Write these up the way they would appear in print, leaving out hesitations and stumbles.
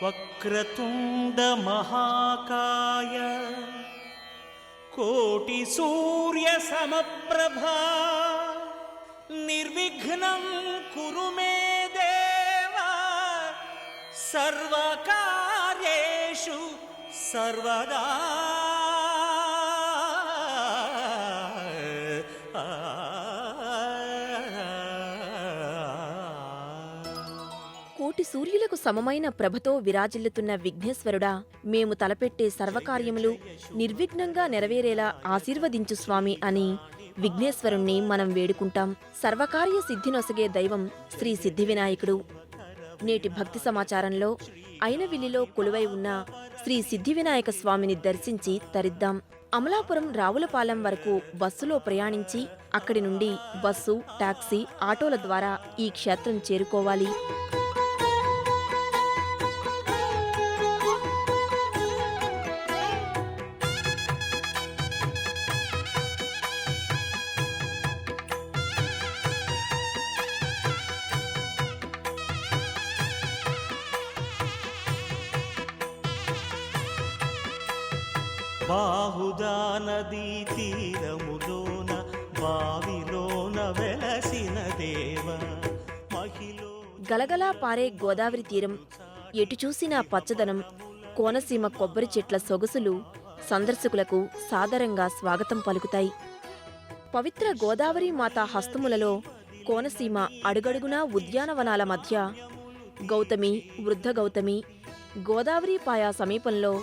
వక్రతుండ మహాకాయ కోటి సూర్య సమప్రభా నిర్విఘ్నం కురు మే దేవ సర్వకార్యేషు సర్వదా. కోటి సూర్యులకు సమమైన ప్రభతో విరాజిల్లుతున్న విఘ్నేశ్వరుడా, మేము తలపెట్టే సర్వకార్యములు నిర్విఘ్నంగా నెరవేరేలా ఆశీర్వదించు స్వామి అని విఘ్నేశ్వరుణ్ణి మనం వేడుకుంటాం. సర్వకార్య సిద్ధినొసగే దైవం శ్రీ సిద్ధివినాయకుడు. నేటి భక్తి సమాచారంలో ఐనవిల్లిలో కొలువై ఉన్న శ్రీ సిద్ధివినాయక స్వామిని దర్శించి తరిద్దాం. అమలాపురం రావులపాలెం వరకు బస్సులో ప్రయాణించి అక్కడి నుండి బస్సు, టాక్సీ, ఆటోల ద్వారా ఈ క్షేత్రం చేరుకోవాలి. బాహుదా నదీ తీరములోన బావిలోన వెలసిన దేవ మహిలో. గలగలా పారే గోదావరి తీరం, ఎటు చూసినా పచ్చదనం, కోనసీమ కొబ్బరి చెట్ల సొగసులు సందర్శకులకు సాదరంగా స్వాగతం పలుకుతాయి. పవిత్ర గోదావరి మాతా హస్తములలో కోనసీమ అడుగడుగునా ఉద్యానవనాల మధ్య గౌతమి, వృద్ధ గౌతమి, గోదావరి పాయా సమీపంలో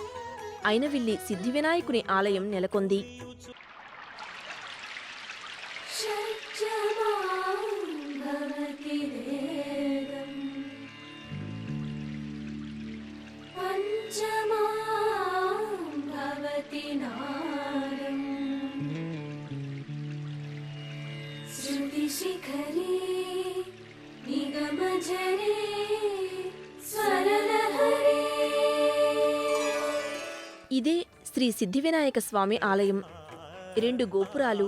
ఐనవిల్లి సిద్ధివినాయకుని ఆలయం నెలకొంది. ఇదే శ్రీ సిద్ధివినాయక స్వామి ఆలయం. 2 గోపురాలు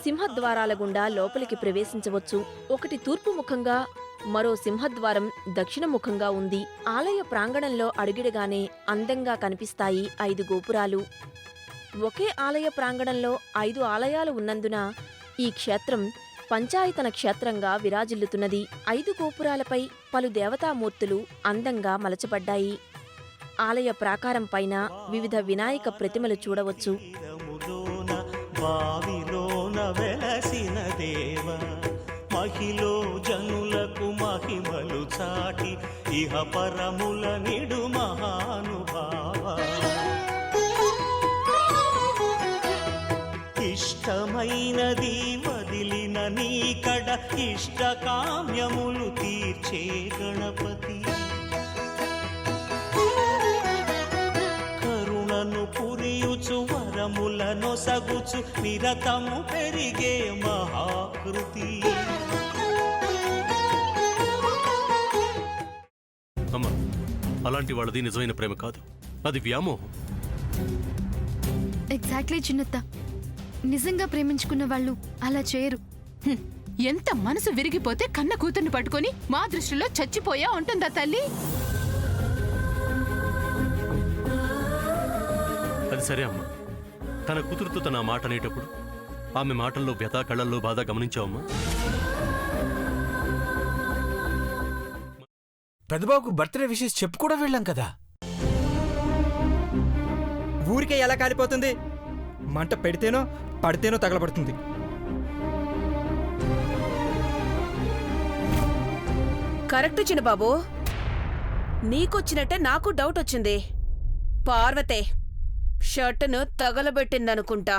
సింహద్వారాల గుండా లోపలికి ప్రవేశించవచ్చు. ఒకటి తూర్పు ముఖంగా, మరో సింహద్వారం దక్షిణముఖంగా ఉంది. ఆలయ ప్రాంగణంలో అడుగిడగానే అందంగా కనిపిస్తాయి 5 గోపురాలు. ఒకే ఆలయ ప్రాంగణంలో 5 ఆలయాలు ఉన్నందున ఈ క్షేత్రం పంచాయతన క్షేత్రంగా విరాజిల్లుతున్నది. 5 గోపురాలపై పలు దేవతామూర్తులు అందంగా మలచబడ్డాయి. ఆలయ ప్రాకారం పైన వివిధ వినాయక ప్రతిమలు చూడవచ్చు. బావిలోన వెలసిన దేవ మహిలో జనులకు మహిమలు చాటి ఇహ పరముల నిడు మహానుభావ. ఇష్టమైనది వదిలిన నీకడ ఇష్టకామ్యములు తీర్చే గణపతి. పురియుచు వరములను సగుచు నిరతము పెరిగే మహాకృతి. అమ్మా, అలాంటి వాళ్ళది నిజమైన ప్రేమ కాదు, అది వ్యామోహం. ఎగ్జాక్ట్లీ చిన్నత్త, నిజంగా ప్రేమించుకున్న వాళ్ళు అలా చేయరు. ఎంత మనసు విరిగిపోతే కన్న కూతుర్ని పట్టుకొని మా దృష్టిలో చచ్చిపోయా ఉంటుందా తల్లి? అది సరే అమ్మా, తన కూతురుతో తన మాట అనేటప్పుడు ఆమె మాటల్లో వ్యథ, కళ్ళల్లో బాధ గమనించావమ్మా? పెద్దబాబుకు బర్త్డే విషెస్ చెప్పు కూడా వెళ్ళాం కదా. ఊరికే ఎలా కాలిపోతుంది? మంట పెడితేనో పడితేనో తగలబడుతుంది. కరెక్ట్ చిన్నబాబు, నీకొచ్చినట్టే నాకు డౌట్ వచ్చింది. పార్వతే షర్టును తగలబెట్టిందనుకుంటా.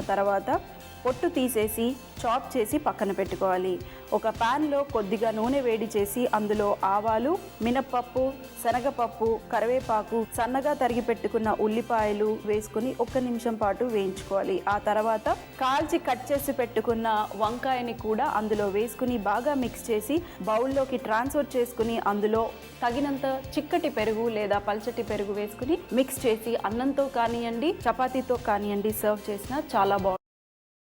తర్వాత పొట్టు తీసేసి చాప్ చేసి పక్కన పెట్టుకోవాలి. ఒక ప్యాన్లో కొద్దిగా నూనె వేడి చేసి అందులో ఆవాలు, మినప్పప్పు, శనగపప్పు, కరివేపాకు, సన్నగా తరిగి పెట్టుకున్న ఉల్లిపాయలు వేసుకుని 1 నిమిషం పాటు వేయించుకోవాలి. ఆ తర్వాత కాల్చి కట్ చేసి పెట్టుకున్న వంకాయని కూడా అందులో వేసుకుని బాగా మిక్స్ చేసి బౌల్లోకి ట్రాన్స్ఫర్ చేసుకుని అందులో తగినంత చిక్కటి పెరుగు లేదా పల్చటి పెరుగు వేసుకుని మిక్స్ చేసి అన్నంతో కానివ్వండి, చపాతీతో కానివ్వండి సర్వ్ చేసినా చాలా బాగుంటుంది.